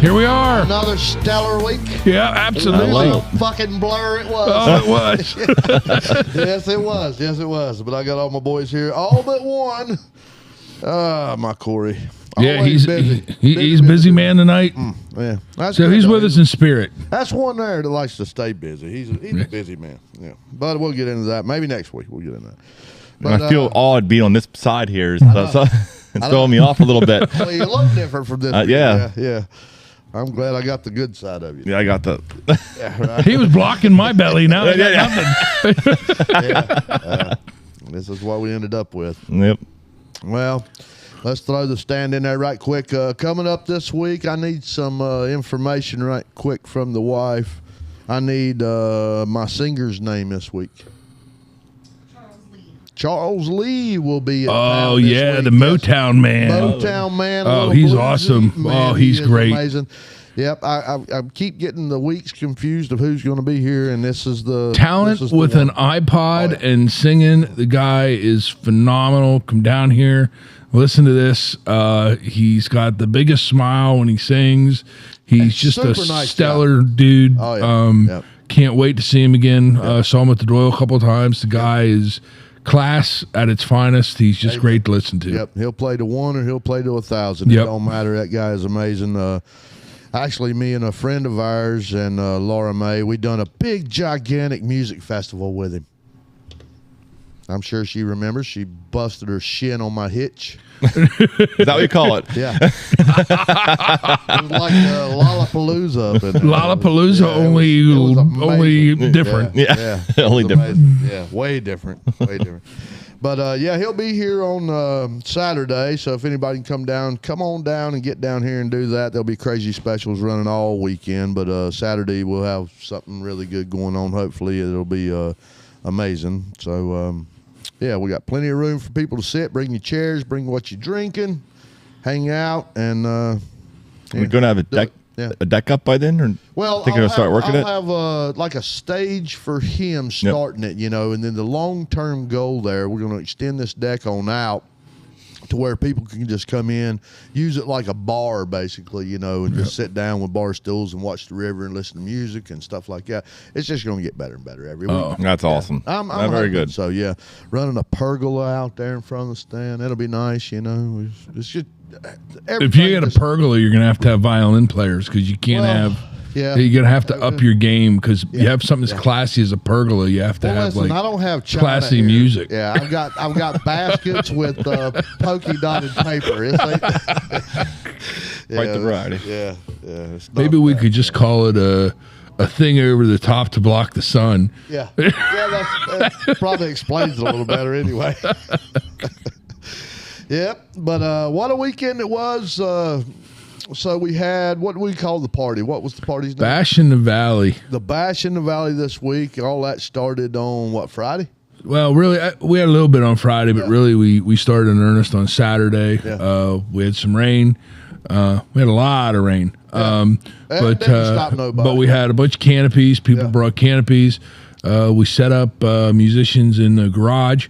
Here we are. Another stellar week. Yeah, absolutely. What a fucking blur it was. Oh, it was. Yes, it was. Yes, it was. But I got all my boys here, all but one. My Cory. Yeah, Always he's busy man tonight. Yeah. That's So good, he's though. with us in spirit. That's one there that likes to stay busy. He's a busy man. Yeah. But we'll get into that. Maybe next week we'll get into that. But, I feel odd being on this side here. So it's throwing me off a little bit. Well, you look different from this. Yeah. I'm glad I got the good side of you. Yeah, I got the. Yeah, right. He was blocking my belly. Now I got nothing. This is what we ended up with. Yep. Well, let's throw the stand in there right quick. Coming up this week, I need some information right quick from the wife. I need my singer's name this week. Charles Lee will be at town this week. The Motown man. Motown man. Oh, little he's bluesy awesome. man. Oh, he's He is great. Amazing. Yep, I keep getting the weeks confused of who's going to be here, and this is the Talent this is the with one. an iPod and singing. The guy is phenomenal. Come down here, listen to this. He's got the biggest smile when he sings. He's And just a super nice stellar dude. Oh, yeah. Yep. Can't wait to see him again. Saw him at the Doyle a couple of times. The guy is class at its finest. He's just great to listen to. Yep, he'll play to 1 or he'll play to 1,000. Yep. It don't matter. That guy is amazing. Actually, me and a friend of ours and Laura May, we done a big, gigantic music festival with him. I'm sure she remembers. She busted her shin on my hitch. Is that what you call it? Yeah. It was like Lollapalooza. Up in there. Lollapalooza, it was only amazing. different. Yeah. It Only was different. amazing. Yeah, way different. Way different. But, he'll be here on Saturday, so if anybody can come on down and get down here and do that. There'll be crazy specials running all weekend, but Saturday we'll have something really good going on. Hopefully it'll be amazing. So, we got plenty of room for people to sit. Bring your chairs, bring what you're drinking, hang out, and We're going to have a deck up by then? Or well, think you're going to start working I'll have like a stage for him starting it, and then the long-term goal there, we're going to extend this deck on out to where people can just come in, use it like a bar, basically, and just sit down with bar stools and watch the river and listen to music and stuff like that. It's just going to get better and better every week. That's awesome. I'm very good. So, running a pergola out there in front of the stand, that'll be nice, It's just If you get a pergola, you're going to have violin players because you can't have. Yeah. You're going to have to up your game because you have something as classy as a pergola. You have to have I don't have China classy here. music. Yeah, I've got baskets with pokey dotted paper. It's like, Quite the variety. Yeah. It's not Maybe we bad. could just call it a thing over the top to block the sun. Yeah, that probably explains it a little better anyway. Yep, but what a weekend it was. So we had, what do we call the party? What was the party's name? Bash in the Valley. The Bash in the Valley this week. All that started on Friday? Well, really, we had a little bit on Friday, but really we started in earnest on Saturday. Yeah. We had some rain. We had a lot of rain. That didn't stop nobody. But we had a bunch of canopies. People brought canopies. We set up musicians in the garage.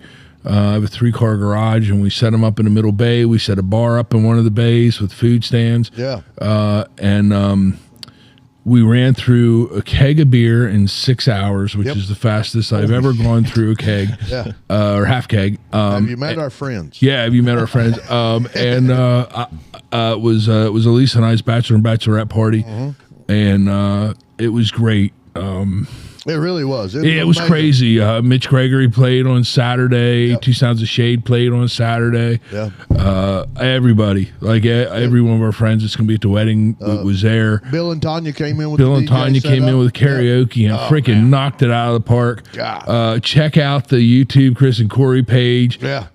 I have a 3-car garage, and we set them up in the middle bay. We set a bar up in one of the bays with food stands. Yeah. And we ran through a keg of beer in 6 hours, which is the fastest I've ever gone through a keg, or half keg. Have you met our friends? Yeah, have you met our friends? It was Elise and I's bachelor and bachelorette party, and it was great. It really was. It was amazing. crazy. Mitch Gregory played on Saturday. Two Sounds of Shade played on Saturday. Yeah. Everybody, every one of our friends that's going to be at the wedding was there. Bill and Tanya came in with Bill the and DJ Tanya came in setup. with karaoke and freaking knocked it out of the park. God. Check out the YouTube Chris and Cory page. Yeah.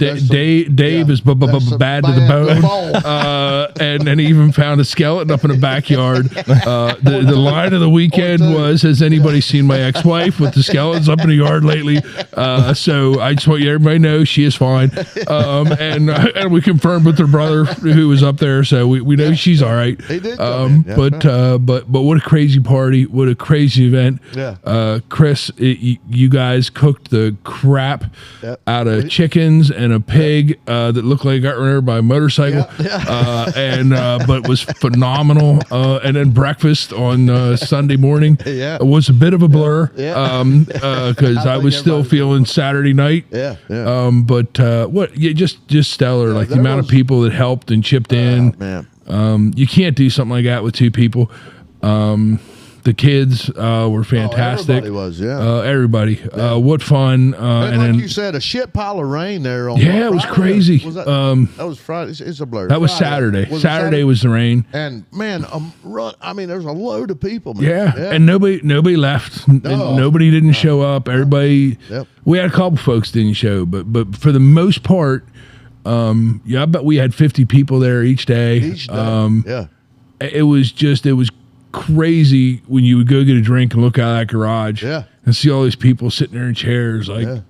Dave is bad to the bone. And then he even found a skeleton up in the backyard. The line of the weekend was, has anybody Everybody's seen my ex-wife with the skeletons up in the yard lately. So I just want everybody to know she is fine. And we confirmed with her brother who was up there, so we know she's all right. He did come in. But what a crazy party! What a crazy event! Yeah. Chris, you guys cooked the crap out of chickens and a pig that looked like it got run over by a motorcycle, but was phenomenal. And then breakfast on Sunday morning was a bit of a blur because I was still feeling Saturday night. Just stellar. Like the amount of people that helped and chipped in. Man. You can't do something like that with two people. The kids were fantastic. Everybody was, everybody. What fun. And like you said, a shit pile of rain there on it was crazy. Was that was Friday. It's a blur. That was Friday. Saturday. Saturday was the rain. And man, there's a load of people, man. Yeah. And nobody left. No. Nobody didn't show up. Everybody. We had a couple folks didn't show, but for the most part, I bet we had 50 people there each day. It was crazy when you would go get a drink and look out of that garage and see all these people sitting there in chairs. It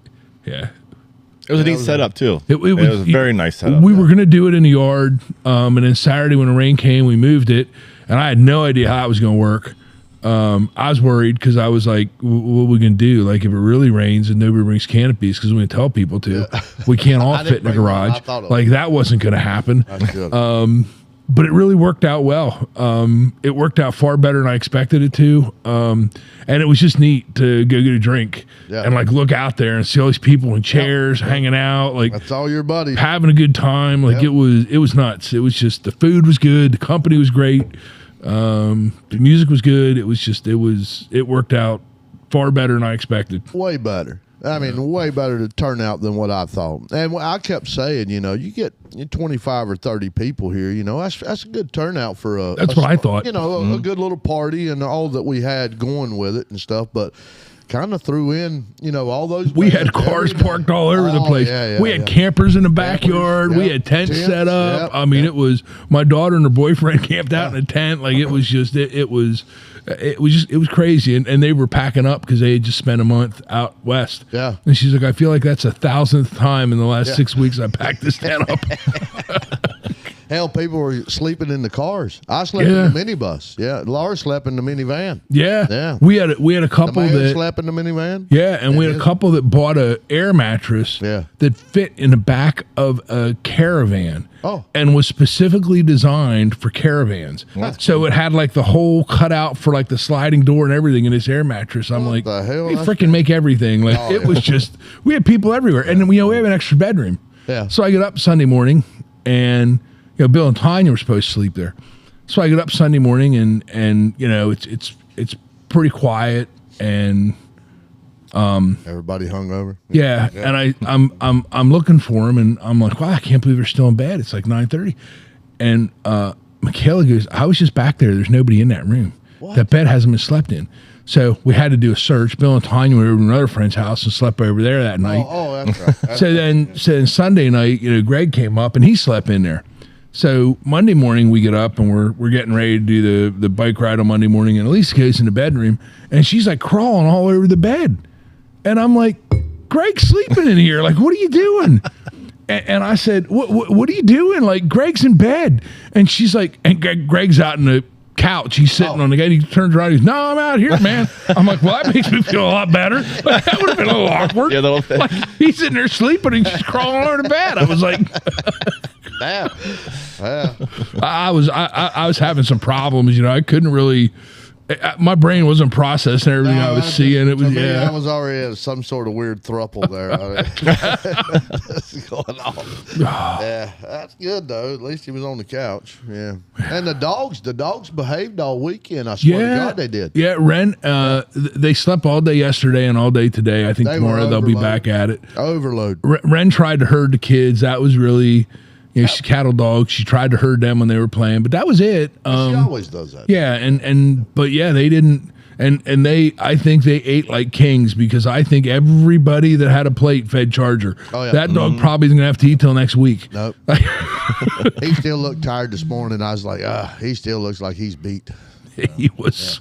was a neat setup too. It was a very nice setup. We were going to do it in the yard, and then Saturday when the rain came, we moved it, and I had no idea how it was going to work. I was worried because I was like, what are we going to do? Like if it really rains and nobody brings canopies, because we tell people to, we can't all fit in the garage. Like that wasn't going to happen. But it really worked out well. It worked out far better than I expected it to. And it was just neat to go get a drink and like look out there and see all these people in chairs hanging out. Like that's all your buddies having a good time. Like it was nuts. It was just the food was good. The company was great. The music was good. It worked out far better than I expected. Way better. I mean, way better to turn out than what I thought. And I kept saying, you get 25 or 30 people here, that's a good turnout for a. That's what I thought. A good little party and all that we had going with it and stuff. But kind of threw in, all those. We had cars parked all over the place. We had campers in the backyard. We had tents set up. I mean, it was my daughter and her boyfriend camped out in a tent. Like it was just it was crazy. And they were packing up because they had just spent a month out west. Yeah. And she's like, I feel like that's the 1,000th time in the last 6 weeks I packed this tent up. Hell, people were sleeping in the cars. I slept in the minibus. Yeah, Laura slept in the minivan. Yeah. We had a couple that slept in the minivan. Yeah, and we had a couple that bought a air mattress that fit in the back of a caravan. And was specifically designed for caravans. So it had like the whole cutout for like the sliding door and everything in this air mattress. I'm like, the hell? They freaking make everything. Like it was just, we had people everywhere, and then we have an extra bedroom. Yeah. So I get up Sunday morning, and Bill and Tanya were supposed to sleep there. So I get up Sunday morning, and it's pretty quiet, and everybody hungover. Yeah. And I'm looking for him, and I'm like, wow, I can't believe they're still in bed. It's like 9:30, and Michaela goes, I was just back there. There's nobody in that room. What? That bed hasn't been slept in. So we had to do a search. Bill and Tanya were over to another friend's house and slept over there that night. That's right. So then Sunday night, Greg came up and he slept in there. So Monday morning we get up and we're getting ready to do the bike ride on Monday morning, and Elisa goes in the bedroom and she's like crawling all over the bed. And I'm like, Greg's sleeping in here. Like, what are you doing? And I said, what are you doing? Like, Greg's in bed. And she's like, and Greg's out in the couch. He's sitting on the gate. He turns around. He's, no, I'm out here, man. I'm like, well, that makes me feel a lot better. Like, that would have been a little awkward. Yeah, like, he's sitting there sleeping and she's crawling all over the bed. I was like, I was having some problems. I couldn't really. My brain wasn't processing everything I was seeing. It was I was already at some sort of weird throuple there. That's going on. Yeah, that's good though. At least he was on the couch. Yeah, and the dogs behaved all weekend. I swear to God, they did. Yeah, Ren. They slept all day yesterday and all day today. I think tomorrow they'll be back at it. Overload. Ren tried to herd the kids. That was really. She's cattle dog. She tried to herd them when they were playing, but that was it. She always does that. Yeah, but they didn't, and I think they ate like kings, because I think everybody that had a plate fed Charger. Oh, yeah. That dog probably isn't gonna have to eat till next week. Nope. He still looked tired this morning. I was like, he still looks like he's beat. He was.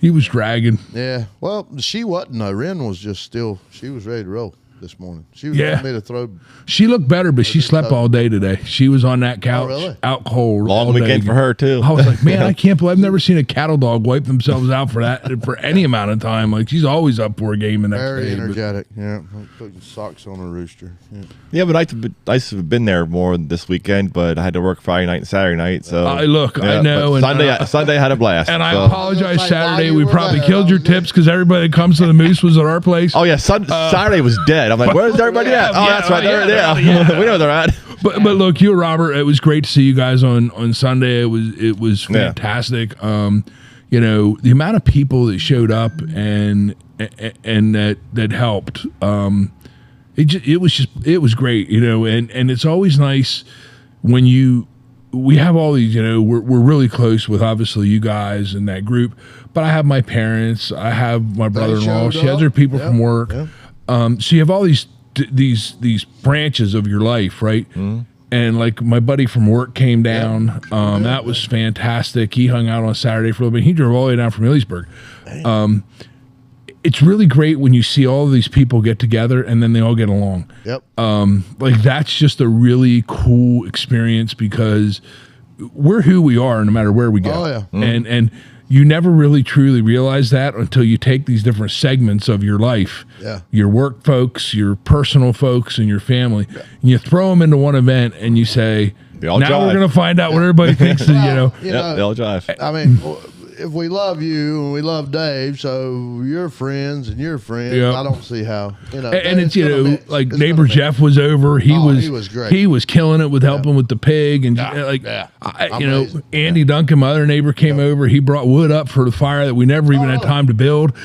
He was dragging. Yeah. Well, she wasn't. No, Ren was just still. She was ready to roll this morning. She was Yeah. ready to throw. She looked better, but she slept all day today. She was on that couch, really? out cold. Long all weekend day. for her too. I was like, man, I can't believe I've never seen a cattle dog wipe themselves out for that for any amount of time. Like she's always up for a game the next Very day. energetic. Yeah. Putting socks on a rooster. Yeah. Yeah, but I used to have been there more this weekend, but I had to work Friday night and Saturday night. So Look, yeah, I know. but Sunday I had a blast. And I so. apologize. Like, Saturday while we you were probably there, killed your I was tips because everybody that comes to the Moose was at our place. Oh yeah, Saturday was dead. I'm like, where's everybody at? Oh, yeah, that's right. yeah, Yeah, yeah. we know where they're at. But look, you and Robert, it was great to see you guys on Sunday. It was fantastic. You know, the amount of people that showed up and that helped. It was great, you know, and it's always nice when we have all these, you know, we're really close with obviously you guys and that group, but I have my parents, I have my brother-in-law, she has other people from work. Yeah. So you have all these branches of your life, right? Mm-hmm. And like my buddy from work came down. That was fantastic. He hung out on Saturday for a little bit. He drove all the way down from Ellsburg. It's really great when you see all of these people get together and then they all get along. Yep. Like that's just a really cool experience because we're who we are no matter where we go. Oh, yeah. Mm-hmm. And you never really truly realize that until you take these different segments of your life, your work folks, your personal folks, and your family, and you throw them into one event and you say, now we're going to find out what everybody thinks, they all jive. I mean, if we love you and we love Dave, so you're friends and you're friends. Yep. I don't see how, you know. And it's, you know, like neighbor Jeff was over. He was great. He was killing it with helping with the pig and you know, Andy Duncan, my other neighbor, came over. He brought wood up for the fire that we never even had time to build.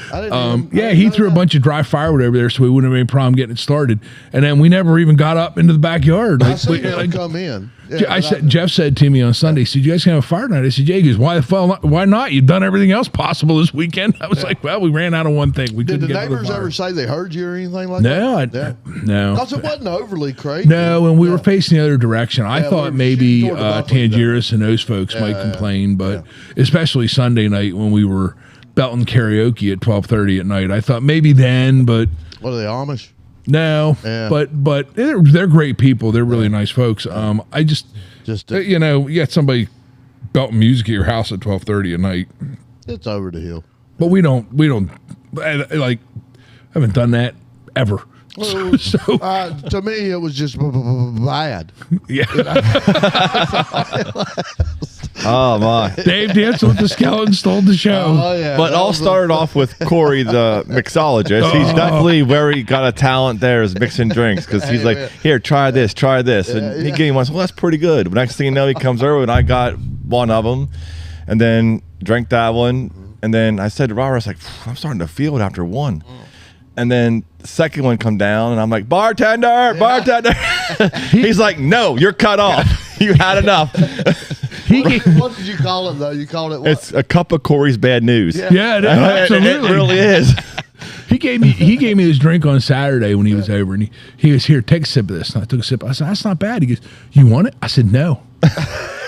He threw a bunch of dry firewood over there, so we wouldn't have any problem getting it started. And then we never even got up into the backyard. I see him come in. Yeah, Jeff said to me on Sunday, he said, "You guys can have a fire night." I said, "Yeah." He goes, why not? You've done everything else possible this weekend. I was like, well, we ran out of one thing. We Did couldn't the get neighbors the fire. ever say they heard you or anything like that? No. Because it wasn't overly crazy. No, and we were facing the other direction. I thought maybe Tangiers and those folks might complain, but especially Sunday night when we were belting karaoke at 12:30 at night. I thought maybe then, but what are they, Amish? No, but they're great people. They're really nice folks. I just you know, you got somebody belting music at your house at 12:30 at night. It's over the hill. But we don't like haven't done that ever. Well, so to me, it was just bad. Yeah. Oh my! Dave danced with the skeleton, stole the show. Oh yeah. But all started off with Cory, the mixologist. He's definitely got a talent there as mixing drinks because he's like, here, try this, and he gave me one. Well, that's pretty good. But next thing you know, he comes over and I got one of them, and then drank that one, and then I said to Robert, I was like, I'm starting to feel it after one. And then the second one come down, and I'm like, bartender. He's like, no, you're cut off. You had enough. What did you call it, though? You called it what? It's a cup of Cory's bad news. Yeah, absolutely. It really is. He gave me this drink on Saturday when he was over, and he goes, here, take a sip of this. And I took a sip. I said, that's not bad. He goes, you want it? I said, no.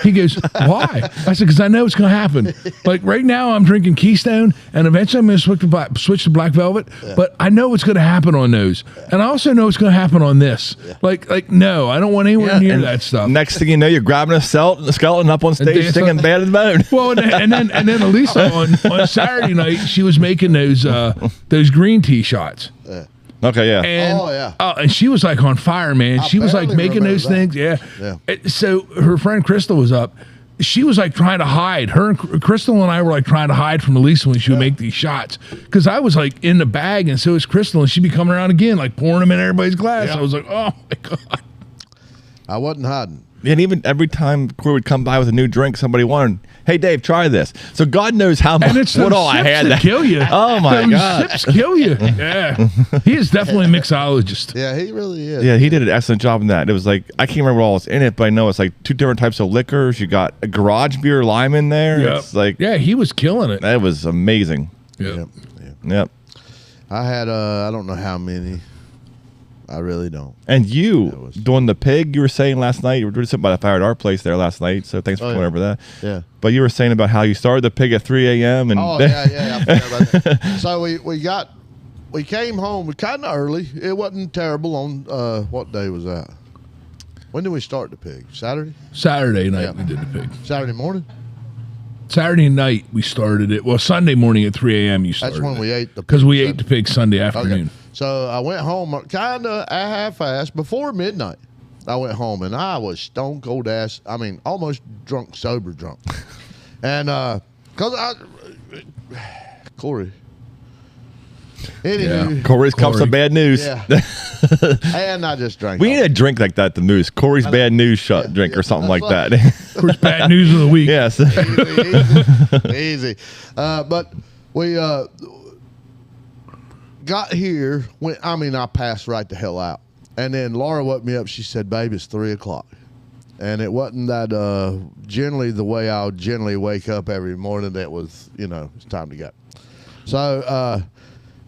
He goes, why? I said, because I know it's going to happen. Like right now, I'm drinking Keystone, and eventually I'm going to switch to Black Velvet. But I know what's going to happen on those, and I also know what's going to happen on this. Like no, I don't want anywhere near that stuff. Next thing you know, you're grabbing a skeleton up on stage singing "Bad as Bone." Well, and then Elisa on Saturday night, she was making those green tea shots. Okay, yeah. And, and she was like on fire, man. She was like making those things. Yeah. So her friend Crystal was up. She was like trying to hide. Her and Crystal and I were like trying to hide from Elisa when she would make these shots. Because I was like in the bag, and so was Crystal, and she'd be coming around again, like pouring them in everybody's glass. Yeah. I was like, oh my God. I wasn't hiding. And even every time Cory would come by with a new drink, somebody wanted, hey, Dave, try this. So God knows how much. And it's those I had that kill you. Oh, my God. Sips kill you. Yeah. He is definitely a mixologist. Yeah, he really is. Yeah, he did an excellent job in that. It was like, I can't remember what all was in it, but I know it's like 2 different types of liquors. You got a garage beer lime in there. Yep. It's like, yeah, he was killing it. That was amazing. Yep. I had, I don't know how many. I really don't. And you doing the pig, you were saying last night, you were doing something about the Fire at our place there last night, so thanks for going over that. Yeah. But you were saying about how you started the pig at 3 a.m. and I forgot about that. So we came home kind of early. It wasn't terrible on, what day was that? When did we start the pig? Saturday? Saturday night we did the pig. Saturday morning? Saturday night we started it. Well, Sunday morning at 3 a.m. you started. That's when we ate the pig. Because we ate the pig Sunday afternoon. Okay. So I went home kind of half-assed. Before midnight, I went home, and I was stone cold ass. I mean, almost drunk, sober drunk. And because Cory. Anywho, Cory's got some bad news. Yeah. And I just drank. We need a drink like that, the Moose. Cory's bad news drink or something like that. Of course, bad news of the week. Yes. Easy. But we got here. I passed right the hell out. And then Laura woke me up. She said, "Babe, it's 3 o'clock." And it wasn't that generally the way I would generally wake up every morning. That was, it's time to go. So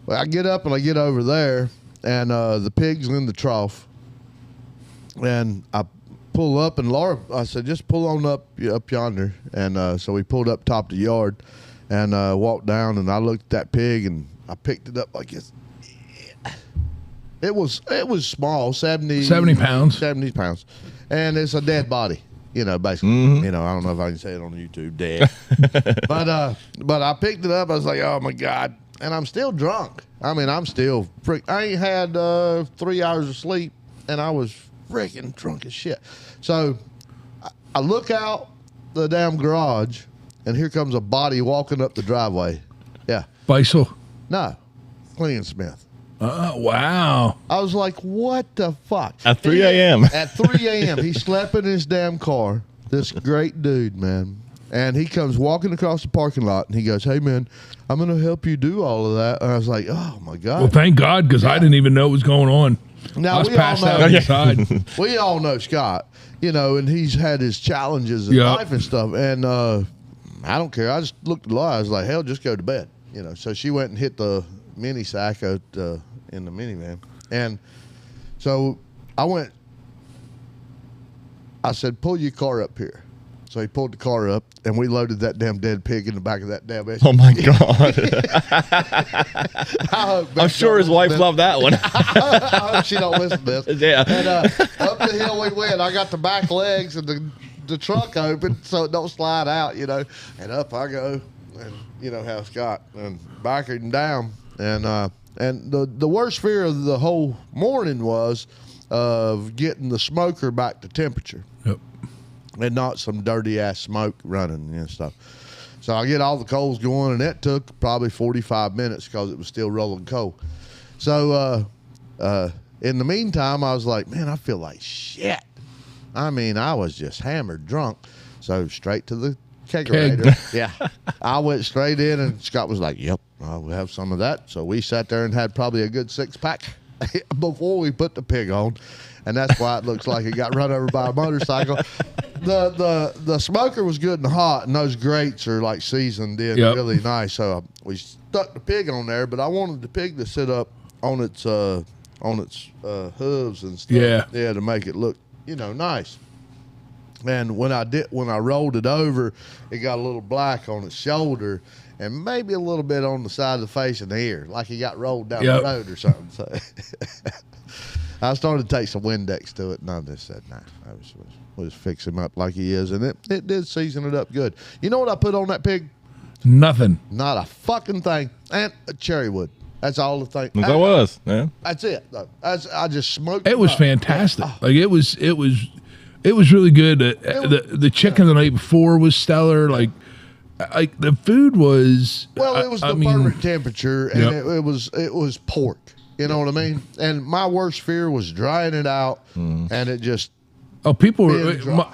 I get up and I get over there, and the pig's in the trough. And I pull up, and Laura, I said, "Just pull on up yonder." And so we pulled up top of the yard and walked down, and I looked at that pig, and I picked it up like this. It was small, 70 pounds. 70 pounds. And it's a dead body, basically. Mm-hmm. I don't know if I can say it on YouTube, dead. But I picked it up. I was like, oh, my God. And I'm still drunk. I'm still I ain't had 3 hours of sleep, and I was freaking drunk as shit. So I look out the damn garage, and here comes a body walking up the driveway. Yeah. Beisel. No. Clean Smith. Wow. I was like, what the fuck? At 3 a.m. At 3 a.m. He slept in his damn car. This great dude, man. And he comes walking across the parking lot, and he goes, "Hey, man, I'm going to help you do all of that." And I was like, oh, my God. Well, thank God, because I didn't even know what was going on. Now, I was we passed all know, out inside. We all know Scott, and he's had his challenges in life and stuff. And I don't care. I just looked at Laura. I was like, hell, just go to bed. So she went and hit the mini sack out in the minivan. And so I said, "Pull your car up here." So he pulled the car up, and we loaded that damn dead pig in the back of that damn SUV. Oh, my God. I'm sure his wife loved that one. I hope she don't listen to this. Yeah. And up the hill we went. I got the back legs and the trunk open so it don't slide out, And up I go, and how Scott, and back and down. And the worst fear of the whole morning was of getting the smoker back to temperature. Yep. And not some dirty ass smoke running and stuff. So I get all the coals going, and it took probably 45 minutes because it was still rolling coal. So in the meantime, I was like, man, I feel like shit. I was just hammered drunk. So straight to the kegerator. Yeah. I went straight in, and Scott was like, "Yep, I'll have some of that." So we sat there and had probably a good 6-pack before we put the pig on. And that's why it looks like it got run over by a motorcycle. The smoker was good and hot, and those grates are like seasoned in really nice. So we stuck the pig on there, but I wanted the pig to sit up on its hooves and stuff. Yeah, to make it look nice. And when I rolled it over, it got a little black on its shoulder, and maybe a little bit on the side of the face and the ear, like he got rolled down the road or something. So I started to take some Windex to it, and I just said, nah, I was fix him up like he is, and it did season it up good. You know what I put on that pig? Nothing. Not a fucking thing. And a cherry wood. That's all the thing. That was, yeah. That's it. I just smoked it. Was fantastic. Like it was really good. The chicken the night before was stellar. Like the food was. Well, it was the perfect temperature, and it was pork. You know what I mean? And my worst fear was drying it out, and it just. Oh, people!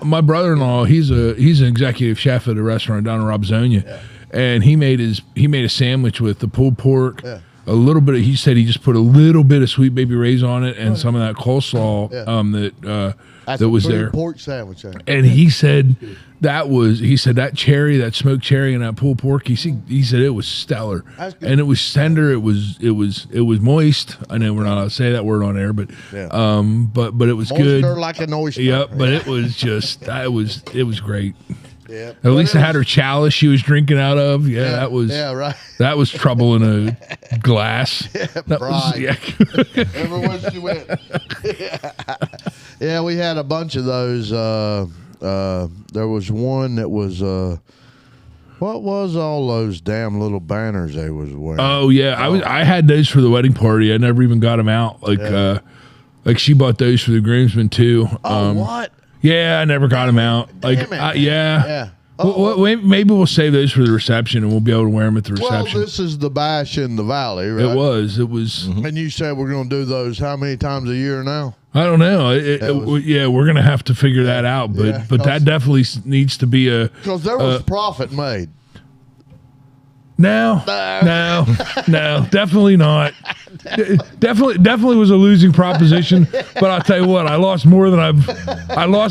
My brother-in-law, he's an executive chef at a restaurant down in Robsonia, and he made a sandwich with the pulled pork. Yeah. A little bit. He said he just put a little bit of sweet baby Ray's on it and some of that coleslaw. That's that was a true there. pork sandwich. Ain't it? And he said that cherry, that smoked cherry, and that pulled pork. He said it was stellar, That's good. and it was tender. It was moist. I know we're not allowed to say that word on air, but but it was good. Moisture like an oyster. Yep, but it was just it was great. Yeah. At least it had her chalice she was drinking out of. Yeah, that was right. that was trouble in a glass. That was, Right. Everywhere she went. Yeah, we had a bunch of those. There was one that was. What was all those damn little banners they was wearing? Oh yeah, I had those for the wedding party. I never even got them out. Like she bought those for the groomsmen too. What? Yeah, I never got them out. Like Damn it. yeah. Yeah. Maybe we'll save those for the reception, and we'll be able to wear them at the Well, reception. this is the bash in the valley, right? It was. And you said we're going to do those how many times a year now? I don't know. Yeah, we're gonna have to figure that out. But that definitely needs to be a. Because there was profit made. No, definitely not. Definitely was a losing proposition. But I'll tell you what, I lost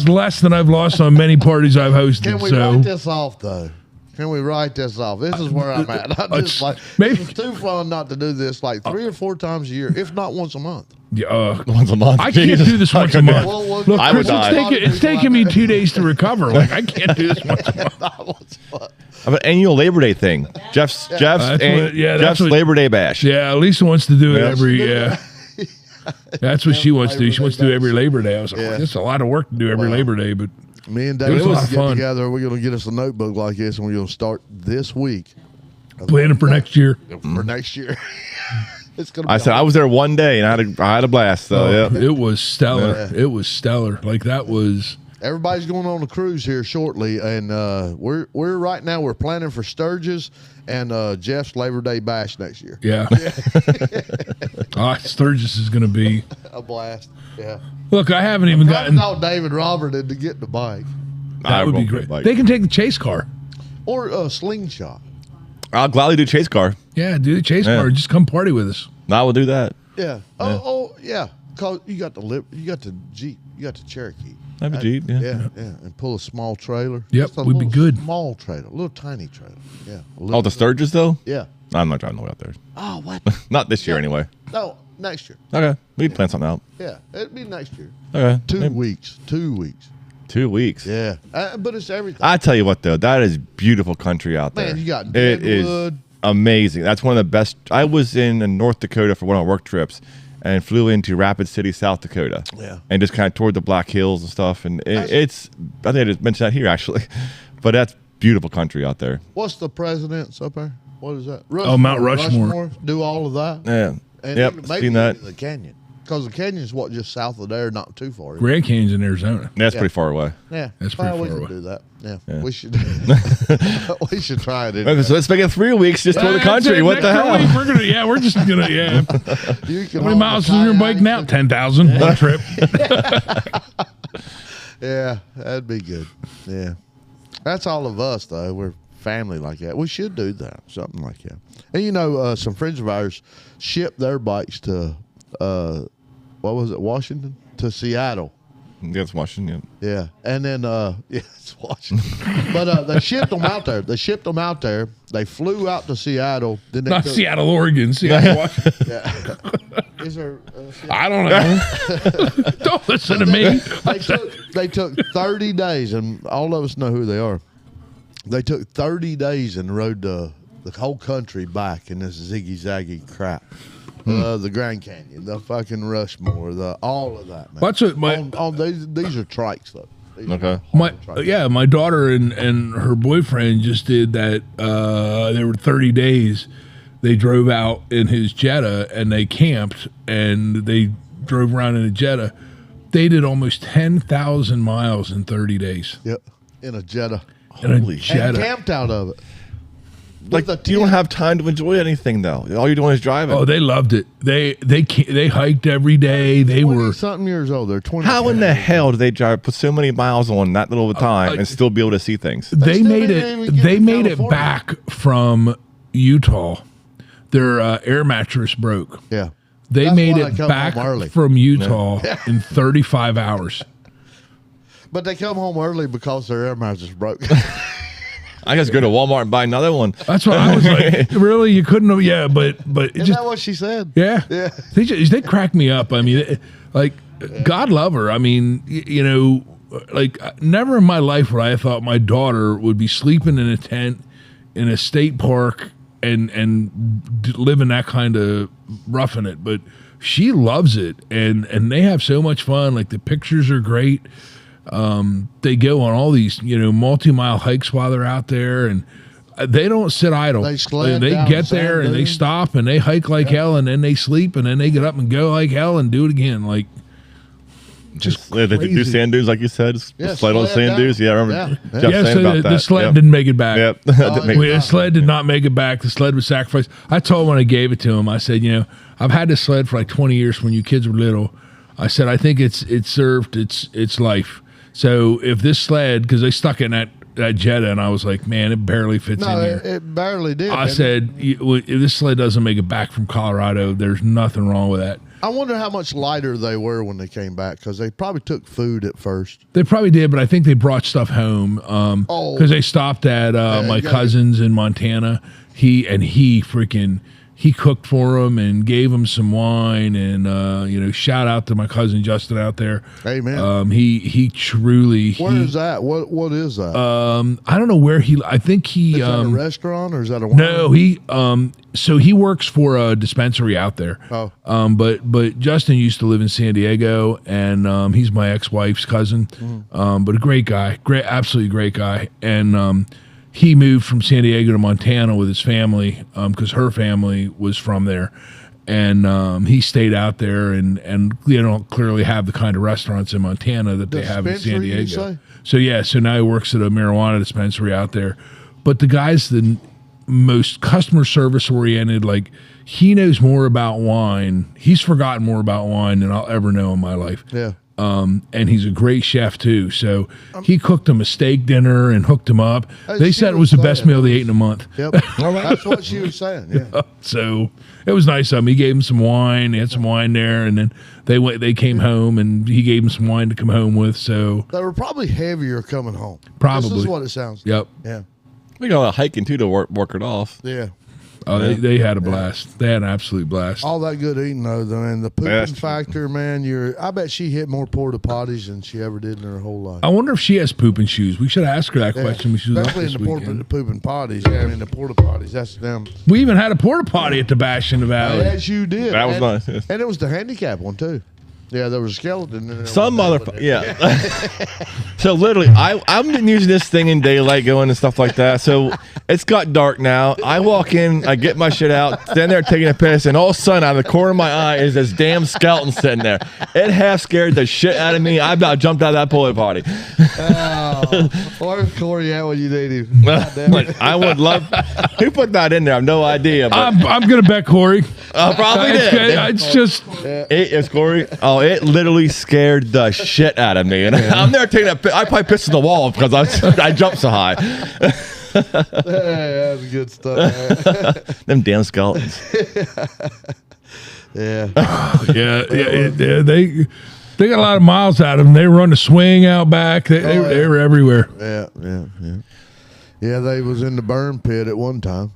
less than I've lost on many parties I've hosted. Can we write this off though? Can we write this off? This is where I'm at. I'm just like, it's too fun not to do this like 3 or 4 times a year, if not once a month. Yeah, Once a month. I can't do this once a month. Well, Look, I would Chris, die. it's taking me 2 days to recover. Like I can't do this once a month. I have an annual Labor Day thing. Jeff's Labor Day bash. Yeah, Lisa wants to do it Yes. every. That's what she wants to do. She wants to do it every Labor Day. I was like, it's a lot of work to do every Labor Day, but Me and It David was a lot will of get fun. together. We're going to get us a notebook like this, and we're going to start this week planning for next year. for next year. It's going to. I said I was there one day and I had a blast. So yeah. It was stellar. Yeah. It was stellar. Like that was. Everybody's going on a cruise here shortly, and we're right now we're planning for Sturgis and Jeff's Labor Day bash next year. Yeah. Sturgis is going to be A blast. Yeah. Look, I haven't even gotten. Now David Robert to get the bike That would be great. They can take the chase car. or a slingshot. I'll gladly do chase car. Yeah, do the chase car. Just come party with us. I will do that. Yeah. Oh yeah. Cause you got the Jeep, you got the Cherokee. I have a Jeep. Yeah. Yeah, and pull a small trailer. Yep, Just a we'd be little good. Small trailer, a little tiny trailer. Yeah. Oh, the Sturgis though? Yeah. I'm not driving no way out there. Oh, what? Not this year anyway. No, next year. Okay. We can plan something out. Yeah, it'd be next year. Okay. 2 Maybe weeks. 2 weeks. 2 weeks. Yeah, but it's everything. I tell you what though, that is beautiful country out there. Man, you got it is Deadwood. amazing. That's one of the best. I was in North Dakota for one of our work trips, and flew into Rapid City, South Dakota. Yeah. And just kind of toured the Black Hills and stuff. And it's I think I just mentioned that here actually, but that's beautiful country out there. What's the president's up there? What is that? Mount Rushmore. Do all of that. Yeah. And Yep. maybe Seen that. even the canyon. Because the canyon is what, just south of there, not too far. Grand Canyon's in Arizona. That's Yeah. pretty far away. Yeah, That's pretty we far can away. do that. Yeah, Yeah. we should. We should try it. Okay, so let's make it 3 weeks just tour the That's country. it. What the Next hell? week, we're just gonna. Yeah. You can How many hold miles the is your bike kayak. now? 10,000. One trip. Yeah, that'd be good. Yeah, that's all of us though. We're family like that. We should do that, something like that. And you know, some friends of ours shipped their bikes to what was it, Washington to Seattle. That's Washington. Yeah, and then yeah, it's Washington. But they shipped them out there. They flew out to Seattle. Then they Not took, Seattle, Oregon. Seattle, Washington. Yeah. Is there? I don't know. Don't listen to me. They took 30 days, and all of us know who they are. They took 30 days and rode the whole country back in this ziggy-zaggy crap. The Grand Canyon, the fucking Rushmore, all of that, man. What's it? These are trikes, though. These Okay. are trikes. My daughter and her boyfriend just did that. There were 30 days. They drove out in his Jetta and they camped and they drove around in a Jetta. They did almost 10,000 miles in 30 days. Yep, in a Jetta. In a And Jetta. camped out of it. Like, you don't have time to enjoy anything though. All you're doing is driving. Oh, they loved it. They hiked every day. They were. 20-something years old. They're 20. How in the hell do they drive put so many miles on that little of a time and still be able to see things? They still made didn't it. even get They to made it California. back from Utah. Their air mattress broke. Yeah. They That's made why I it come back home early. from Utah in 35 hours. But they come home early because their air mattress broke. I just go to Walmart and buy another one. That's what I was like. Really, you couldn't have? Yeah, but Isn't just that what she said? yeah, Yeah. They crack me up. I mean, like God love her. I mean, you know, like never in my life would I have thought my daughter would be sleeping in a tent in a state park and living that kind of roughing it, but she loves it, and they have so much fun. Like the pictures are great. They go on all these, you know, multi-mile hikes while they're out there, and they don't sit idle. They sled They down get sand there and they dunes. stop and they hike like hell, and then they sleep and then they get up and go like hell and do it again. Like just They do crazy. sand dunes like you said. Yeah, Slide on sled sand down. dunes. Yeah, I remember. Yeah. Jeff Yeah, saying so about the that. sled Yep. didn't make it back. Yep. The sled did not make it back. The sled was sacrificed. I told him when I gave it to him, I said, you know, I've had this sled for like 20 years when you kids were little. I said, I think it served its life. So if this sled, because they stuck it in that Jetta, and I was like, man, it barely fits No, in here. it barely did. I didn't it? said, if this sled doesn't make it back from Colorado, there's nothing wrong with that. I wonder how much lighter they were when they came back because they probably took food at first. They probably did, but I think they brought stuff home because they stopped at my you gotta- cousin's in Montana. He cooked for them and gave them some wine, and you know, shout out to my cousin Justin out there. Amen. He truly. Where is that? What is that? I don't know where he. I think he. Is that a restaurant or is that a No, he. So he works for a dispensary out there. Oh. But Justin used to live in San Diego, and he's my ex-wife's cousin. But a great guy, absolutely great guy, and he moved from San Diego to Montana with his family because her family was from there, and he stayed out there, and you know, clearly have the kind of restaurants in Montana that they have in San Dispensary, you Diego. say? So yeah, so now he works at a marijuana dispensary out there. But the guy's the most customer service oriented. Like he knows more about wine. He's forgotten more about wine than I'll ever know in my life. Yeah. And he's a great chef too. So he cooked them a steak dinner and hooked them up. As They she said it was was the best saying, meal they ate in a month. Yep. That's what she was saying. Yeah. So it was nice of him. He gave him some wine. They had some wine there, and then they came home, and he gave him some wine to come home with. So They were probably heavier coming home. Probably. This is what it sounds like. yep. Yeah. We got a lot of hiking too to work it off. Yeah. Oh, they had a blast. They had an absolute blast. All that good eating though, and the pooping Best. factor, man. I bet she hit more porta potties than she ever did in her whole life. I wonder if she has pooping shoes. We should ask her that question when she was up Especially this in the weekend. pooping potties. I mean, the porta potties. That's them. We even had a porta potty at the Bash in the Valley. As you did. That was and, nice, yes. And it was the handicap one too. Yeah, there was a skeleton in there. Some One day motherfucker, with it. yeah. So literally, I've been using this thing in daylight, going and stuff like that. So it's got dark now. I walk in, I get my shit out, stand there taking a piss, and all of a sudden, out of the corner of my eye, is this damn skeleton sitting there. It half scared the shit out of me. I about jumped out of that porta potty. Oh, where's Cory at when you need him? God damn it. Like, I would love. Who put that in there? I have no idea. But I'm gonna bet Corey. probably It's, did. it's just It's Cory. Oh, it literally scared the shit out of me, and I'm there taking a piss. I probably pissed in the wall because I jumped so high. Hey, that's good stuff. Man. Them damn skeletons. Yeah. They got a lot of miles out of them. They run the swing out back. They were everywhere. Yeah, they was in the burn pit at one time.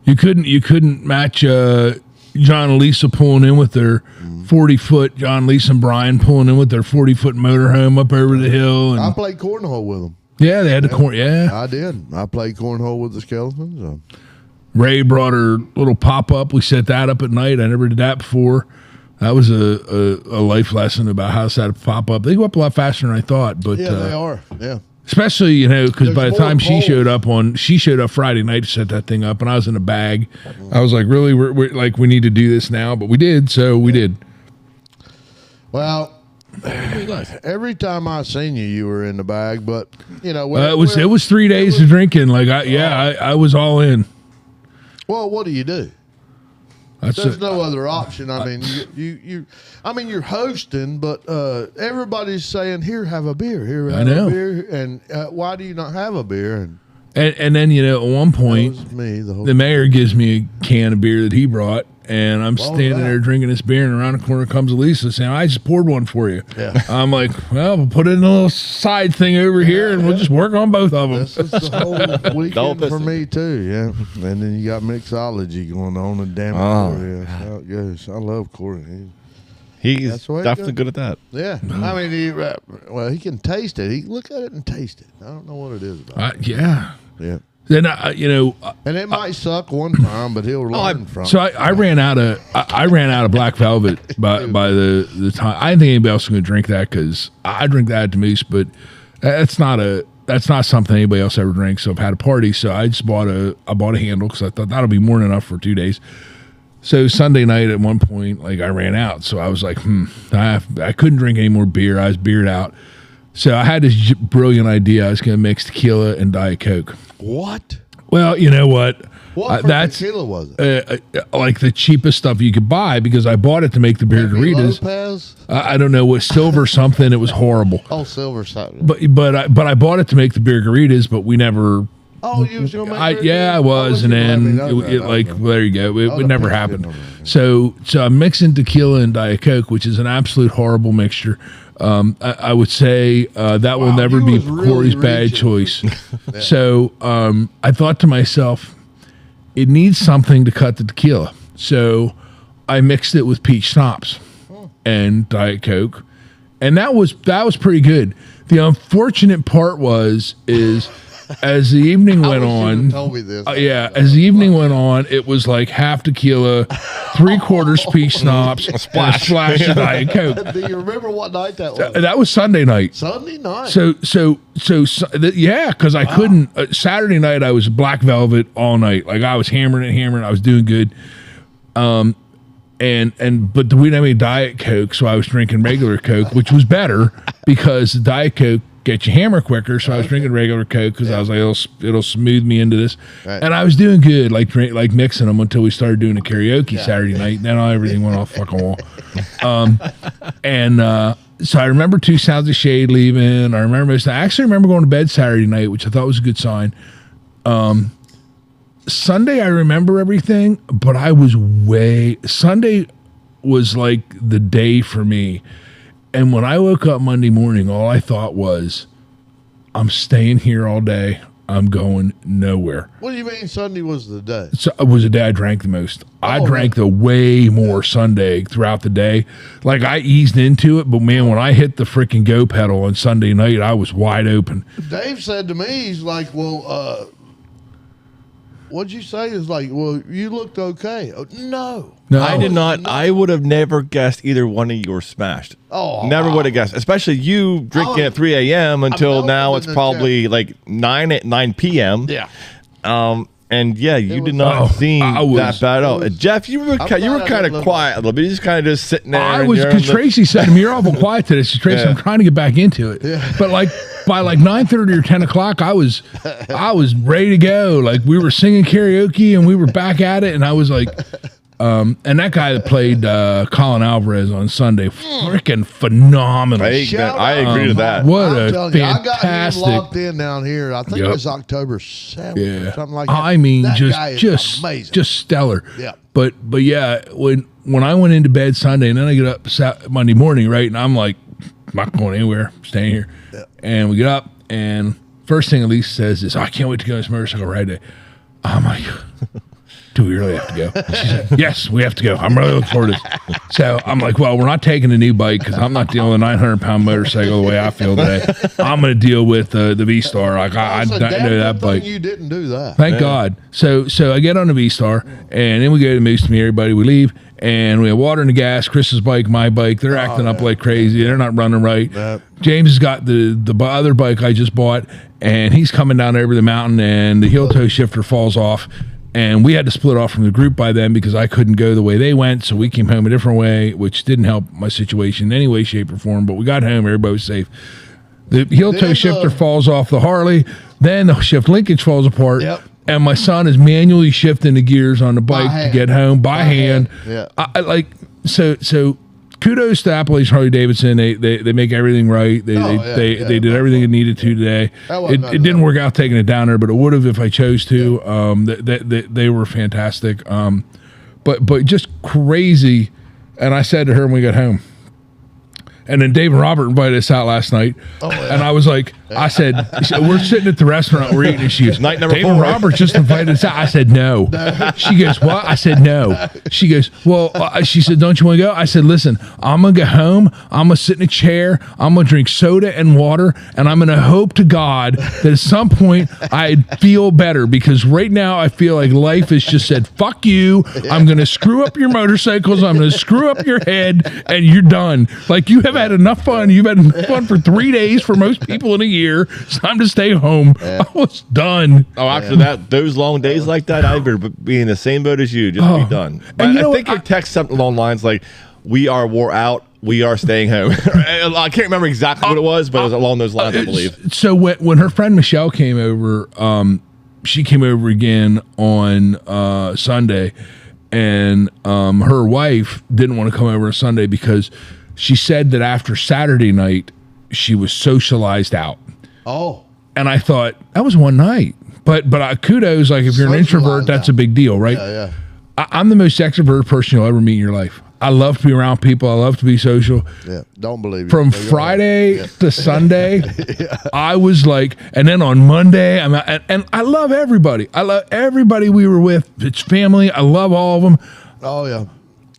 You couldn't match John and Lisa pulling in with their 40-foot. John, Lisa, and Brian pulling in with their 40-foot motorhome up over the hill. I And played cornhole with them. yeah, they had the corn. Yeah, I did. I played cornhole with the skeletons. Ray brought her little pop up. We set that up at night. I never did that before. That was a life lesson about how to set a pop up. They go up a lot faster than I thought, but Yeah, they are. Yeah. especially because There's by the more time she poles. showed up Friday night to set that thing up, and I was in a bag. I was like, really, we're like, we need to do this now, but we did, so we did. Well, every time I seen you, you were in the bag. But you know, It was 3 days of drinking. Like I was all in. Well, what do you do? That's There's it. no other option. I mean, you're hosting, but everybody's saying, "Here, have a beer. Here, have know. a beer." And why do you not have a beer? And And then at one that point, was me. The whole the mayor gives me a can of beer that he brought, and I'm standing there drinking this beer, and around the corner comes Elisa saying, I just poured one for you. Yeah. I'm like, well, we'll put it in a little side thing over here, and we'll just work on both of them. This is the whole weekend for me, too, yeah. And then you got mixology going on, and damn it, Cory. Yeah, that's how it goes. I love Cory. He's definitely good at that. Yeah. I mean, he can taste it. He look at it and taste it. I don't know what it is about it. Yeah. Yeah. Then and it might suck one time, but he'll learn from it. So I ran out of Black Velvet by the time. I didn't think anybody else was going to drink that because I drink that at the Moose, but that's not something anybody else ever drinks. So I've had a party, so I just bought a handle because I thought that'll be more than enough for 2 days. So Sunday night at one point, like I ran out, so I was like, I couldn't drink any more beer. I was beered out. So I had this brilliant idea. I was going to mix tequila and Diet Coke. What? Well, you know what? What that's tequila was it? Like the cheapest stuff you could buy because I bought it to make the Margaritas. I don't know what silver something. It was horrible. Oh, silver something. But I bought it to make the Margaritas, but we never. Oh, you was gonna make I was, and then there you go. It never happened. So I'm mixing tequila and Diet Coke, which is an absolute horrible mixture. I would say that will never be Cory's bad choice. So I thought to myself, it needs something to cut the tequila. So I mixed it with peach schnapps and Diet Coke, and that was pretty good. The unfortunate part is as the evening went on, as the evening went on, it was like half tequila, 3/4 peach schnapps, a splash of Diet Coke. Do you remember what night that was? That was Sunday night. Sunday night. So because I couldn't. Saturday night I was Black Velvet all night. Like I was hammering. I was doing good. But we didn't have any Diet Coke, so I was drinking regular Coke, which was better because the Diet Coke get you hammer quicker. So I was drinking regular Coke because I was like, it'll smooth me into this. Right. And I was doing good, like mixing them until we started doing the karaoke Saturday night. And then everything went off fucking wall. So I remember Two Sounds of Shade leaving. I actually remember going to bed Saturday night, which I thought was a good sign. Sunday I remember everything, but Sunday was like the day for me. And when I woke up Monday morning, all I thought was, I'm staying here all day. I'm going nowhere. What do you mean Sunday was the day? So it was the day I drank the most. I drank the way more Sunday throughout the day. Like I eased into it, but man, when I hit the freaking go pedal on Sunday night, I was wide open. Dave said to me, he's like, well, what'd you say? Is like, well, you looked okay. Oh, no, I did not. No. I would have never guessed either one of you were smashed. Oh, never would have guessed. Especially you drinking at 3 a.m. until now. It's probably like 9 p.m. Yeah. And yeah, you did not seem that bad at all. Jeff, you were kind of quiet a little bit. You just kind of just sitting there. I was because Tracy said to me, "You're awful quiet today." So Tracy, I'm trying to get back into it. Yeah. But like by like 9:30 or 10 o'clock, I was ready to go. Like we were singing karaoke and we were back at it, and I was like. And that guy that played Colin Alvarez on Sunday, freaking phenomenal. I agree to that. What a fantastic! I got him locked in down here. I think it was October 7th or something like that. I mean, just stellar. Yeah. But yeah, when I went into bed Sunday and then I get up Monday morning, right, and I'm like, I'm not going anywhere, I'm staying here. Yeah. And we get up, and first thing Elise says is, I can't wait to go on this motorcycle ride day. I'm like. Do we really have to go? She said, yes, we have to go. I'm really looking forward to this. So I'm like, well, we're not taking a new bike because I'm not dealing with a 900-pound motorcycle the way I feel today. I'm going to deal with the V-Star. Like I know that bike. You didn't do that. Thank God. So I get on the V-Star, and then we go to the Moose to meet everybody. We leave, and we have water and the gas. Chris's bike, my bike. They're acting up like crazy. They're not running right. James has got the other bike I just bought, and he's coming down over the mountain, and the heel toe shifter falls off. And we had to split off from the group by then because I couldn't go the way they went. So we came home a different way, which didn't help my situation in any way, shape, or form. But we got home. Everybody was safe. The heel toe shifter falls off the Harley. Then the shift linkage falls apart. Yep. And my son is manually shifting the gears on the bike to get home by hand. Yeah. So kudos to Appalachian Harley Davidson. They make everything right. They did everything it needed to today. It didn't work out taking it down there, but it would have if I chose to. They were fantastic. but just crazy. And I said to her when we got home, and then Dave and Robert invited us out last night. And I was like, I said, we're sitting at the restaurant, we're eating, and she goes, Night number Dave 4. and Robert just invited us out. I said, no. She goes, what? I said, no. She goes, well, she said, don't you want to go? I said, listen, I'm going to go home. I'm going to sit in a chair. I'm going to drink soda and water. And I'm going to hope to God that at some point I feel better, because right now I feel like life has just said, fuck you. I'm going to screw up your motorcycles. I'm going to screw up your head, and you're done. Like, you have had enough fun. You've had fun for 3 days for most people in a year. It's time to stay home. I was done. Oh, after that, those long days like that, I'd be in the same boat as you. Just be done. But And you know I think your text something along the lines like, "We are wore out. We are staying home." I can't remember exactly what it was, but it was along those lines, I believe. So when her friend Michelle came over, she came over again on Sunday, and her wife didn't want to come over on Sunday because she said that after Saturday night she was socialized out. Oh. And I thought that was one night, but kudos. Like, if you're an introvert, that's a big deal, right? Yeah. I'm the most extroverted person you'll ever meet in your life. I love to be around people. I love to be social. Yeah. Don't believe it. From Friday to Sunday, I was like, and then on Monday, I'm out, and I love everybody. I love everybody we were with. It's family. I love all of them. Oh yeah,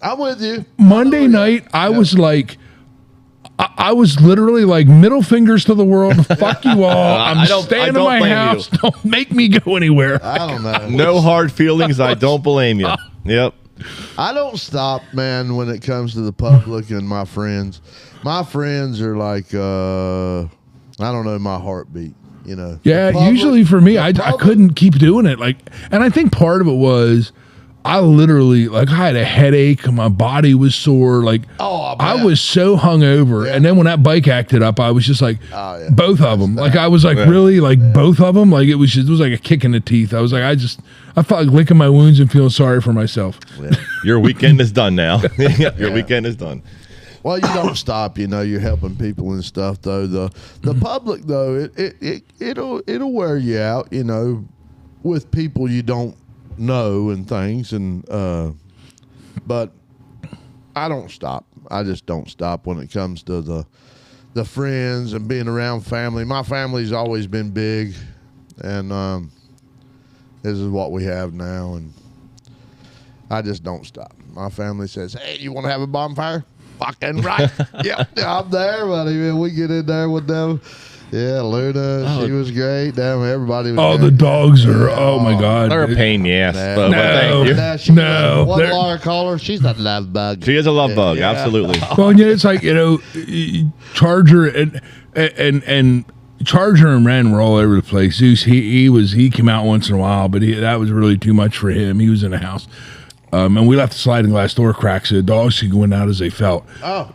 I'm with you. Monday night, I was like, I was literally like, middle fingers to the world. Fuck you all. I'm staying in my house. Don't make me go anywhere. I don't know. No hard feelings. I don't blame you. Yep. I don't stop, man, when it comes to the public and my friends. My friends are like, I don't know, my heartbeat, you know. Yeah, The public- usually for me, I public- couldn't keep doing it. Like, and I think part of it was I literally, like, I had a headache, my body was sore, like, Oh, I was so hungover. And then when that bike acted up, I was just like, both of them. Like, I was like, really, like, both of them. Like, it was like a kick in the teeth. I was like, I felt like licking my wounds and feeling sorry for myself. Your weekend is done now. Your weekend is done. Well, you don't stop. You know, you're helping people and stuff. Though the public, though, it'll wear you out. You know, with people you don't know and things, and but I don't stop. I just don't stop when it comes to the friends and being around family. My family's always been big, and this is what we have now, and I just don't stop. My family says, "Hey, you want to have a bonfire?" Fucking right. Yep, I'm there, buddy. Man, we get in there with them. Yeah, Luna, she was great. Damn, everybody was Oh, great. the dogs are, oh my God. They're a pain in the ass. Nah. But thank you. Nah, she No, what they're- Laura call her? She's a love bug. She is a love bug, absolutely. Well, yeah, it's like, you know, Charger and Charger and Ren were all over the place. Zeus, he came out once in a while, but that was really too much for him. He was in the house. And we left the sliding glass door cracked so the dogs could go in and out as they felt. Oh.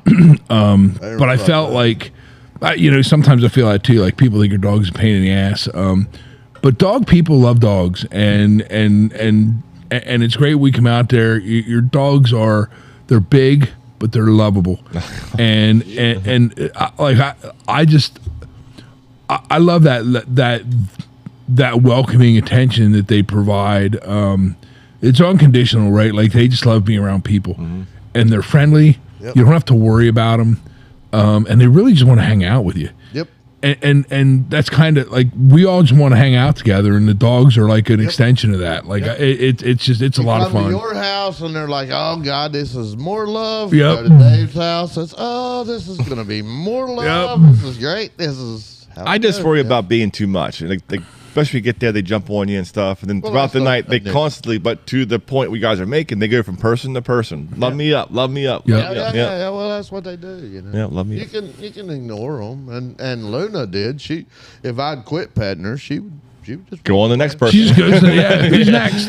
But I felt like, you know, sometimes I feel that too. Like, people think your dog's a pain in the ass. But dog people love dogs, and it's great we come out there. Your dogs they're big, but they're lovable, and I love that welcoming attention that they provide. It's unconditional, right? Like, they just love being around people, and they're friendly. Yep. You don't have to worry about them, and they really just want to hang out with you. Yep. And that's kind of like, we all just want to hang out together, and the dogs are like an extension of that. Like, it's a lot of Come fun. to your house and they're like, "Oh God, this is more love." Yep. Go to Dave's house. It's, "Oh, this is gonna be more love. This is great. This is." How I it just goes." worry Yeah. about being too much. Like, especially if you get there, they jump on you and stuff. And then Well, throughout the that's night, what they I do. constantly, but to the point we guys are making, they go from person to person. Love me up, love me up. Yeah. Love me up. Yeah. Well, that's what they do. You know. Yeah, love me. You can ignore them, and Luna did. If I'd quit petting her, she would just Go on the next person. She just goes, who's next?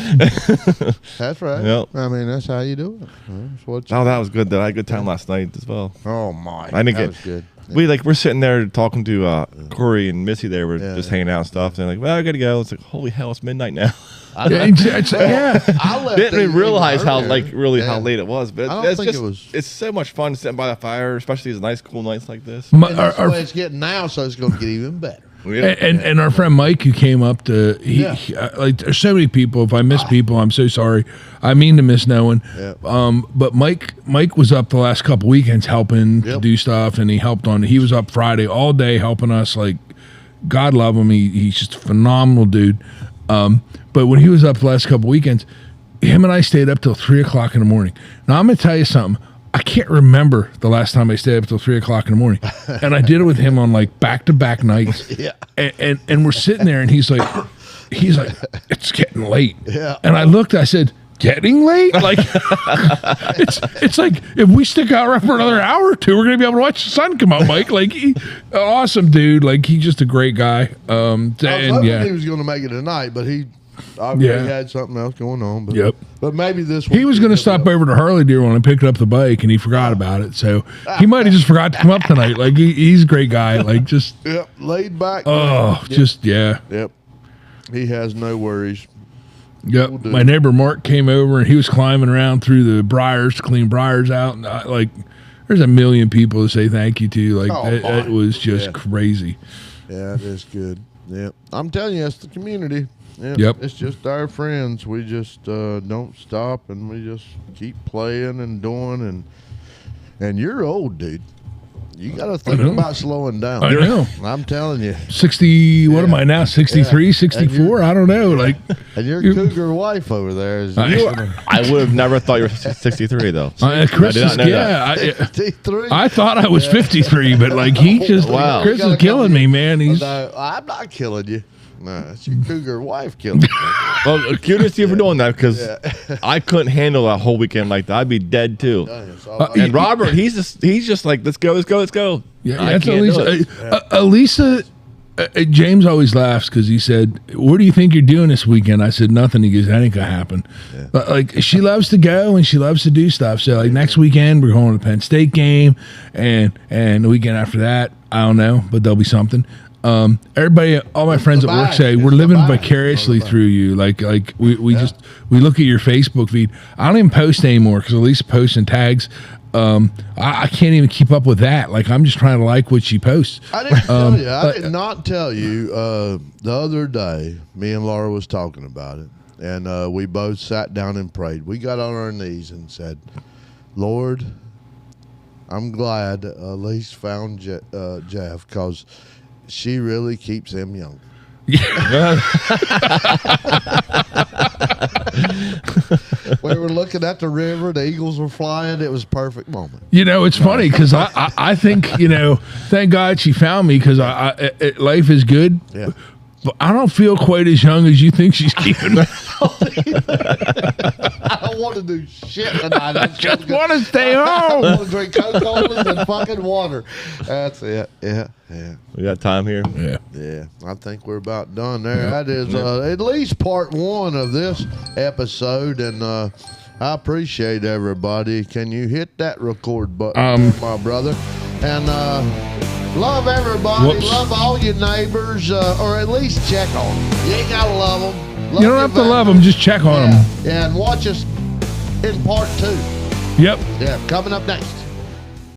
That's right. Yep. I mean, that's how you do it. That's what you, Oh, that was good. I had a good time last night as well. oh my, I didn't that get- was good. We're sitting there talking to Cory and Missy. They were Yeah, just yeah. hanging out and stuff. They're like, "Well, I gotta go." It's like, holy hell, it's midnight now. Yeah. I left Didn't even realize how earlier. how Yeah. late it was. But I don't it's think just it was- it's so much fun sitting by the fire, especially these nice cool nights like this. My- And that's our- the way it's getting now, so it's going to get even better. And our friend Mike, who came up to, like, there's so many people. If I miss people, I'm so sorry. I mean to miss no one. Yeah. But Mike was up the last couple weekends helping to do stuff, and he was up Friday all day helping us. Like, God love him. He's just a phenomenal dude. But when he was up the last couple weekends, him and I stayed up till 3 o'clock in the morning. Now I'm gonna tell you something. I can't remember the last time I stayed up till 3 o'clock in the morning, and I did it with him on like back-to-back nights. And we're sitting there, and he's like, it's getting late. Yeah. And I looked, I said, getting late? Like, it's like if we stick out for another hour or two, we're gonna be able to watch the sun come out, Mike. Like, awesome dude. Like, he's just a great guy. I was hoping he was going to make it tonight, but he obviously had something else going on. But, but maybe this week he was going to stop over to Harley Deer when I picked up the bike, and he forgot about it. So he might have just forgot to come up tonight. Like, he's a great guy. Like, just laid back. Yep. He has no worries. Yep. Cool, my neighbor Mark came over, and he was climbing around through the briars to clean briars out. And there's a million people to say thank you to. Like, it was just crazy. Yeah, it is good. Yep. I'm telling you, it's the community. Yep. It's just our friends. We just don't stop, and we just keep playing and doing. And you're old, dude. You got to think about slowing down. I know. I'm telling you. 60, what am I now, 63, 64? I don't know. Like, and your cougar wife over there is... I would have never thought you were 63, though. Chris is, 53? I thought I was 53, but like, Chris is killing me, man. I'm not killing you. No, it's your cougar wife killing me. Well, kudos to you for doing that, because I couldn't handle that whole weekend like that. I'd be dead too. And Robert, he's just like, let's go. Yeah, that's Elisa. James always laughs because he said, "What do you think you're doing this weekend?" I said, "Nothing." He goes, "That ain't gonna happen." But like, she loves to go and she loves to do stuff. So like, next weekend we're going to the Penn State game, and the weekend after that, I don't know, but there'll be something. Everybody, all my friends at work say we're living vicariously through you. Like we look at your Facebook feed. I don't even post anymore because Elisa posts and tags. I can't even keep up with that. Like, I'm just trying to like what she posts. I didn't tell you. I did not tell you. The other day, me and Laura was talking about it, and we both sat down and prayed. We got on our knees and said, "Lord, I'm glad Elise found Jeff, because she really keeps him young." We were looking at the river, the eagles were flying. It was a perfect moment. You know, it's funny because I think, thank God she found me, because life is good. Yeah. But I don't feel quite as young as you think she's keeping me. I don't want to do shit tonight. I just want to stay home. I want to drink Coca-Cola and fucking water. That's it. Yeah. We got time here. Yeah. I think we're about done there. Yeah. That is at least part one of this episode, and I appreciate everybody. Can you hit that record button, my brother? And love everybody. Whoops. Love all your neighbors, or at least check on them. You ain't gotta love them. You don't have to love them. Just check on them. Yeah, and watch us in part 2. Yep. Yeah, coming up next.